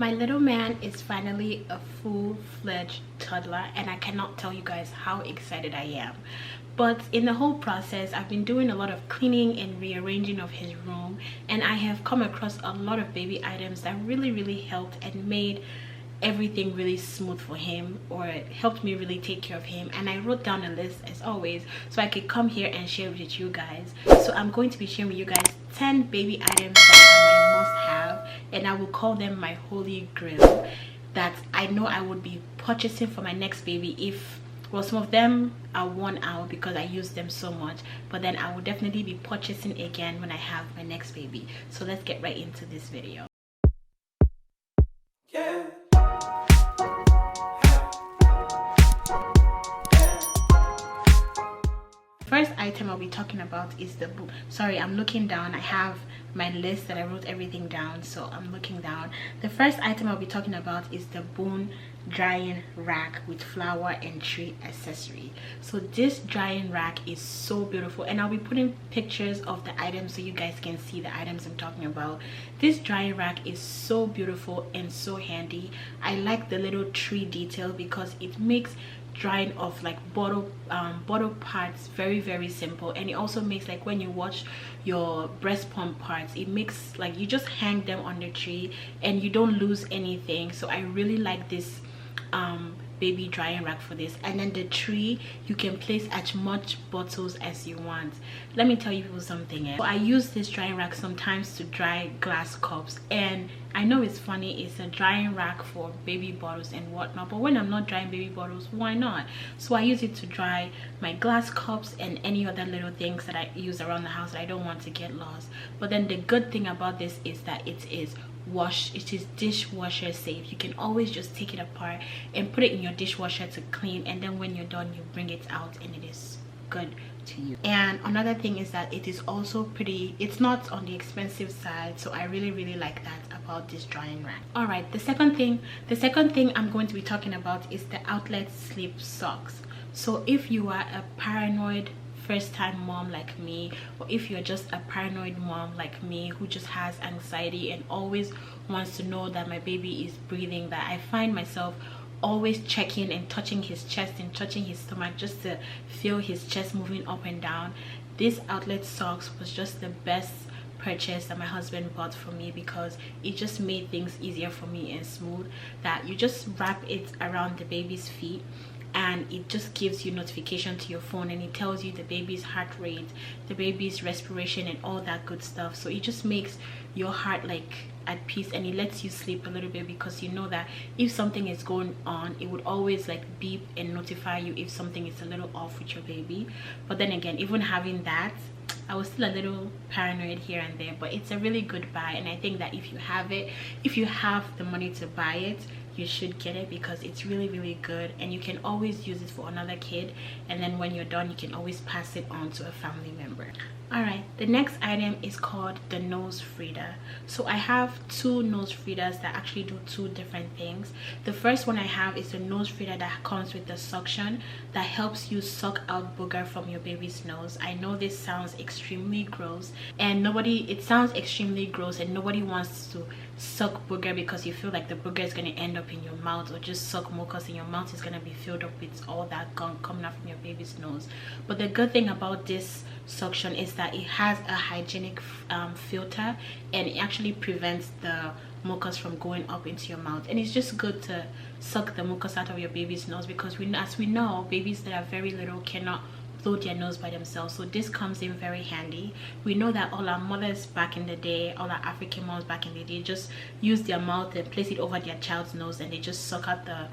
My little man is finally a full-fledged toddler, and I cannot tell you guys how excited I am. But in the whole process, I've been doing a lot of cleaning and rearranging of his room, and I have come across a lot of baby items that really helped and made everything really smooth for him, or it helped me really take care of him. And I wrote down a list as always so I could come here and share with you guys. So I'm going to be sharing with you guys 10 baby items that are my must have, and I will call them my holy grail, that I know I would be purchasing for my next baby. If, well, some of them are worn out because I use them so much, but then I will definitely be purchasing again when I have my next baby. So let's get right into this video. First item I'll be talking about is the book. Sorry, I'm looking down. I have my list that I wrote everything down, so I'm looking down. The first item I'll be talking about is the bone drying rack with flower and tree accessory. So this drying rack is so beautiful, and I'll be putting pictures of the items so you guys can see the items I'm talking about. This drying rack is so beautiful and so handy. I like the little tree detail because it makes drying of like bottle parts very simple, and it also makes, like, when you wash your breast pump parts, it makes like you just hang them on the tree and you don't lose anything. So I really like this baby drying rack for this. And then the tree, you can place as much bottles as you want. Let me tell you people something else. So I use this drying rack sometimes to dry glass cups, and I know it's funny, it's a drying rack for baby bottles and whatnot, but when I'm not drying baby bottles, why not? So I use it to dry my glass cups and any other little things that I use around the house that I don't want to get lost. But then the good thing about this is that it is dishwasher safe. You can always just take it apart and put it in your dishwasher to clean, and then when you're done, you bring it out and it is good to you. And another thing is that it is also pretty, it's not on the expensive side, so I really like that about this drying rack. All right, the second thing I'm going to be talking about is the outlet sleep socks. So if you are a paranoid first-time mom like me, or if you're just a paranoid mom like me who just has anxiety and always wants to know that my baby is breathing, that I find myself always checking and touching his chest and touching his stomach just to feel his chest moving up and down, this outlet socks was just the best purchase that my husband bought for me, because it just made things easier for me and smooth. That you just wrap it around the baby's feet, and it just gives you notification to your phone, and it tells you the baby's heart rate, the baby's respiration, and all that good stuff. So it just makes your heart like at peace, and it lets you sleep a little bit, because you know that if something is going on, it would always like beep and notify you if something is a little off with your baby. But then again, even having that, I was still a little paranoid here and there, but it's a really good buy. And I think that if you have it, if you have the money to buy it, you should get it, because it's really good, and you can always use it for another kid, and then when you're done, you can always pass it on to a family member. All right, the next item is called the nose fritter. So I have two nose fritters that actually do two different things. The first one I have is the nose fritter that comes with the suction that helps you suck out booger from your baby's nose. I know this sounds extremely gross, and it sounds extremely gross, and nobody wants to suck booger because you feel like the booger is going to end up in your mouth, or just suck mucus and your mouth is going to be filled up with all that gunk coming out from your baby's nose. But the good thing about this suction is that it has a hygienic filter, and it actually prevents the mucus from going up into your mouth. And it's just good to suck the mucus out of your baby's nose, because as we know, babies that are very little cannot blow their nose by themselves, so this comes in very handy. We know that all our mothers back in the day, all our African moms back in the day, just use their mouth and place it over their child's nose, and they just suck out the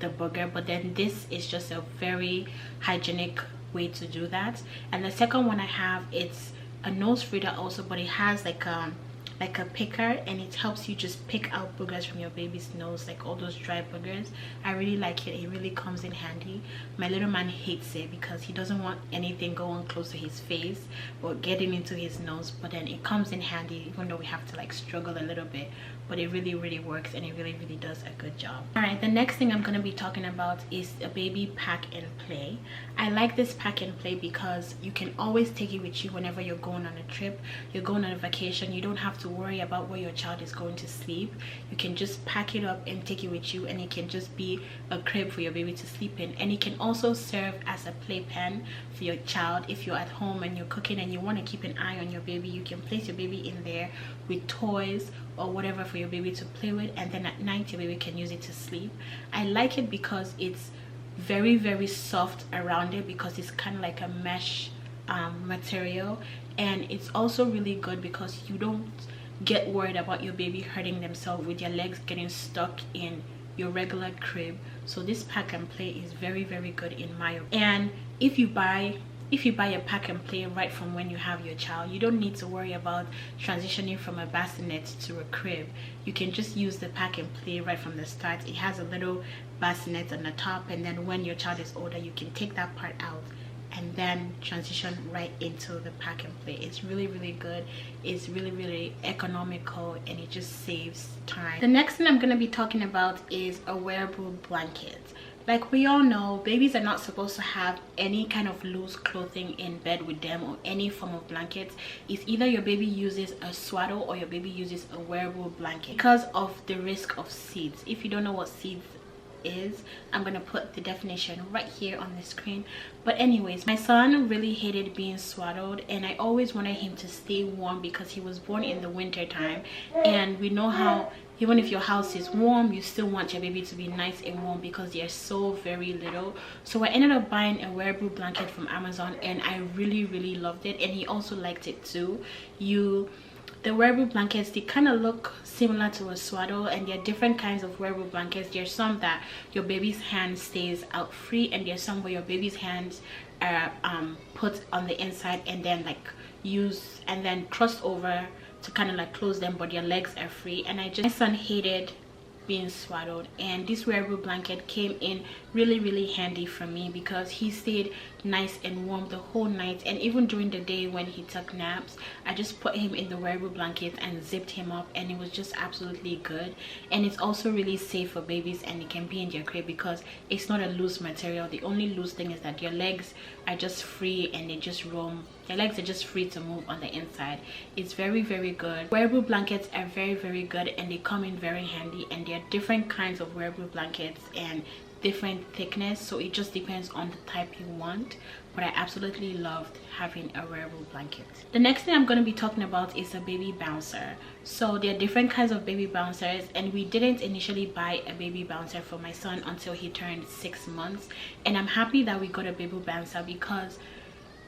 booger. But then this is just a very hygienic way to do that. And the second one I have, it's a nose fritter also, but it has like a picker, and it helps you just pick out boogers from your baby's nose, like all those dry boogers. I really like it. It really comes in handy. My little man hates it because he doesn't want anything going close to his face or getting into his nose, but then it comes in handy, even though we have to like struggle a little bit but it really works, and it really does a good job. All right, the next thing I'm going to be talking about is a baby pack and play. I like this pack and play because you can always take it with you whenever you're going on a trip, you're going on a vacation. You don't have to worry about where your child is going to sleep. You can just pack it up and take it with you, and it can just be a crib for your baby to sleep in. And it can also serve as a playpen for your child. If you're at home and you're cooking and you want to keep an eye on your baby, you can place your baby in there with toys or whatever for your baby to play with, and then at night your baby can use it to sleep. I like it because it's very soft around it, because it's kind of like a mesh material, and it's also really good because you don't get worried about your baby hurting themselves with your legs getting stuck in your regular crib. So this pack and play is very good in my opinion. And if you buy a pack and play right from when you have your child, you don't need to worry about transitioning from a bassinet to a crib. You can just use the pack and play right from the start. It has a little bassinet on the top, and then when your child is older, you can take that part out and then transition right into the pack and play. It's really good. It's really economical, and it just saves time. The next thing I'm going to be talking about is a wearable blanket. Like we all know, babies are not supposed to have any kind of loose clothing in bed with them, or any form of blankets. It's either your baby uses a swaddle or your baby uses a wearable blanket, because of the risk of seeds. If you don't know what seeds is, I'm gonna put the definition right here on the screen. But anyways, my son really hated being swaddled, and I always wanted him to stay warm because he was born in the winter time, and we know how even if your house is warm, you still want your baby to be nice and warm because they're so very little. So I ended up buying a wearable blanket from Amazon, and I really loved it, and he also liked it too. The wearable blankets, they kind of look similar to a swaddle, and there are different kinds of wearable blankets. There's some that your baby's hand stays out free, and there's some where your baby's hands are put on the inside and then like used and then crossed over to kind of like close them, but your legs are free. And my son hated being swaddled, and this wearable blanket came in really handy for me because he stayed nice and warm the whole night. And even during the day when he took naps, I just put him in the wearable blanket and zipped him up, and it was just absolutely good. And it's also really safe for babies, and it can be in your crib because it's not a loose material. The only loose thing is that your legs are just free and they just roam. Your legs are just free to move on the inside. It's very good. Wearable blankets are very good, and they come in very handy, and there are different kinds of wearable blankets and different thickness, so it just depends on the type you want. But I absolutely loved having a wearable blanket. The next thing I'm going to be talking about is a baby bouncer. So there are different kinds of baby bouncers, and we didn't initially buy a baby bouncer for my son until he turned 6 months, and I'm happy that we got a baby bouncer because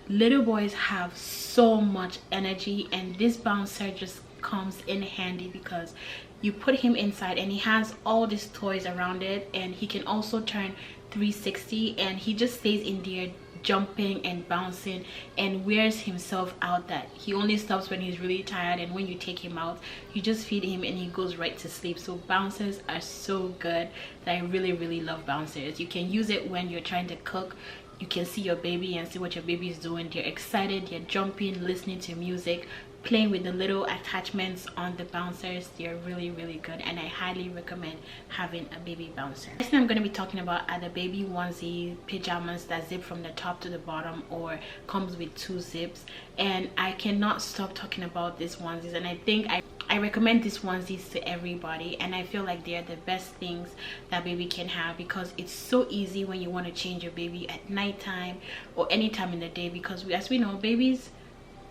little boys have so much energy, and this bouncer just comes in handy because you put him inside and he has all these toys around it, and he can also turn 360, and he just stays in there jumping and bouncing and wears himself out. That he only stops when he's really tired, and when you take him out, you just feed him and he goes right to sleep. So bouncers are so good that I really love bouncers. You can use it when you're trying to cook. You can see your baby and see what your baby is doing. They're excited, they're jumping, listening to music, playing with the little attachments on the bouncers. They're really good, and I highly recommend having a baby bouncer. Next thing I'm going to be talking about are the baby onesie pajamas that zip from the top to the bottom or comes with 2 zips. And I cannot stop talking about these onesies, and I think I recommend these onesies to everybody, and I feel like they are the best things that baby can have because it's so easy when you want to change your baby at nighttime or anytime in the day, because as we know, babies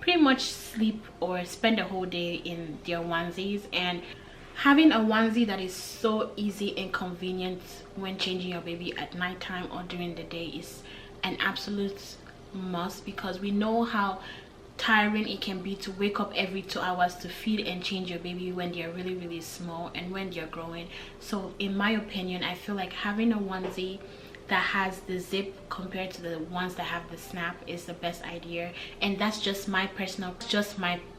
pretty much sleep or spend the whole day in their onesies, and having a onesie that is so easy and convenient when changing your baby at nighttime or during the day is an absolute must, because we know how tiring it can be to wake up every 2 hours to feed and change your baby when they're really small and when they're growing. So in my opinion, I feel like having a onesie that has the zip compared to the ones that have the snap is the best idea, and that's just my personal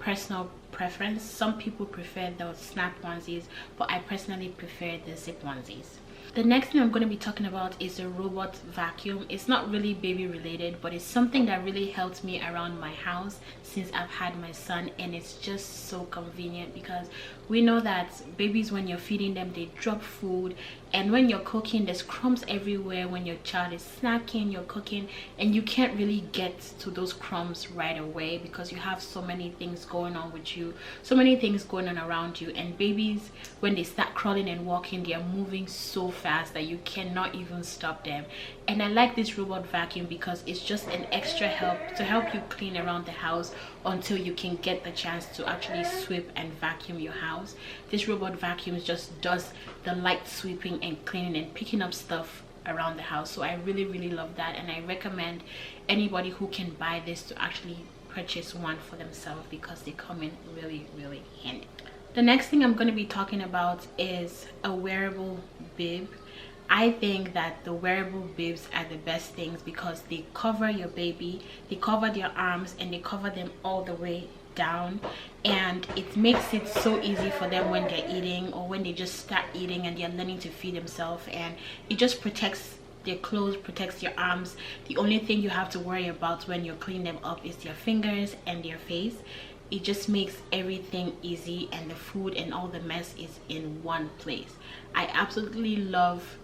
personal preference. Some people prefer the snap onesies, but I personally prefer the zip onesies. The next thing I'm going to be talking about is the robot vacuum. It's not really baby related, but it's something that really helps me around my house since I've had my son, and it's just so convenient because we know that babies, when you're feeding them, they drop food, and when you're cooking, there's crumbs everywhere. When your child is snacking, you're cooking, and you can't really get to those crumbs right away because you have so many things going on with you, so many things going on around you. And babies, when they start crawling and walking, they are moving so fast that you cannot even stop them. And I like this robot vacuum because it's just an extra help to help you clean around the house until you can get the chance to actually sweep and vacuum your house. This robot vacuum just does the light sweeping and cleaning and picking up stuff around the house. So I really love that, and I recommend anybody who can buy this to actually purchase one for themselves because they come in really handy. The next thing I'm going to be talking about is a wearable bib. I think that the wearable bibs are the best things because they cover your baby, they cover their arms, and they cover them all the way down, and it makes it so easy for them when they're eating or when they just start eating and they're learning to feed themselves, and it just protects their clothes, protects your arms. The only thing you have to worry about when you're cleaning them up is their fingers and their face. It just makes everything easy, and the food and all the mess is in one place. I absolutely love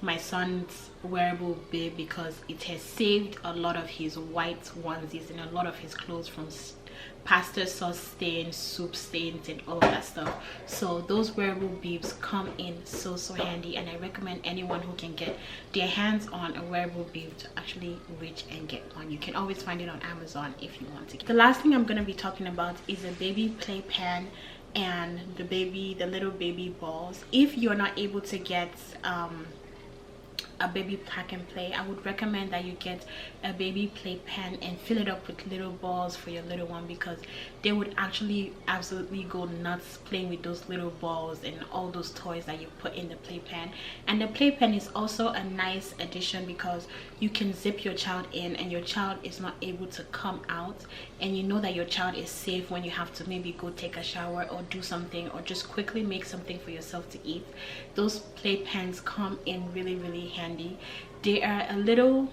my son's wearable bib because it has saved a lot of his white onesies and a lot of his clothes from pasta sauce stains, soup stains, and all of that stuff. So those wearable bibs come in so handy, and I recommend anyone who can get their hands on a wearable bib to actually reach and get one. You can always find it on Amazon if you want to. The last thing I'm going to be talking about is a baby playpen and the little baby balls. If you're not able to get a baby pack and play, I would recommend that you get a baby playpen and fill it up with little balls for your little one, because they would actually absolutely go nuts playing with those little balls and all those toys that you put in the playpen. And the playpen is also a nice addition because you can zip your child in and your child is not able to come out, and you know that your child is safe when you have to maybe go take a shower or do something or just quickly make something for yourself to eat. Those playpens come in really handy. They are a little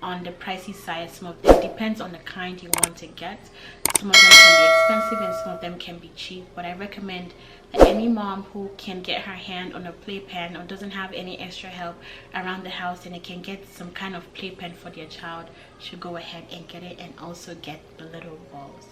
on the pricey side. Some of them depends on the kind you want to get. Some of them can be expensive and some of them can be cheap, but I recommend that any mom who can get her hand on a playpen or doesn't have any extra help around the house and it can get some kind of playpen for their child should go ahead and get it, and also get the little balls.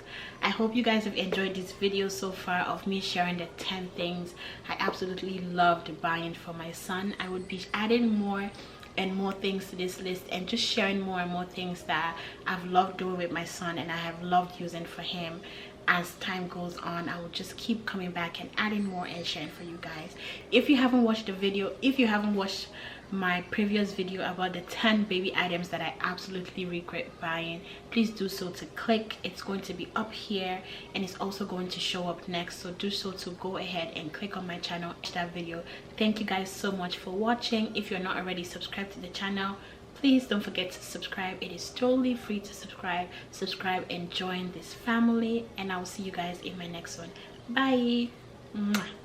I hope you guys have enjoyed this video so far of me sharing the 10 things I absolutely loved buying for my son. I would be adding more and more things to this list and just sharing more and more things that I've loved doing with my son and I have loved using for him. As time goes on, I will just keep coming back and adding more and sharing for you guys. If you haven't watched the video, if you haven't watched my previous video about the 10 baby items that I absolutely regret buying, please do so to click. It's going to be up here and it's also going to show up next, so do so to go ahead and click on my channel, watch that video. Thank you guys so much for watching. If you're not already subscribed to the channel, please don't forget to subscribe. It is totally free to subscribe and join this family, and I will see you guys in my next one. Bye. Mwah.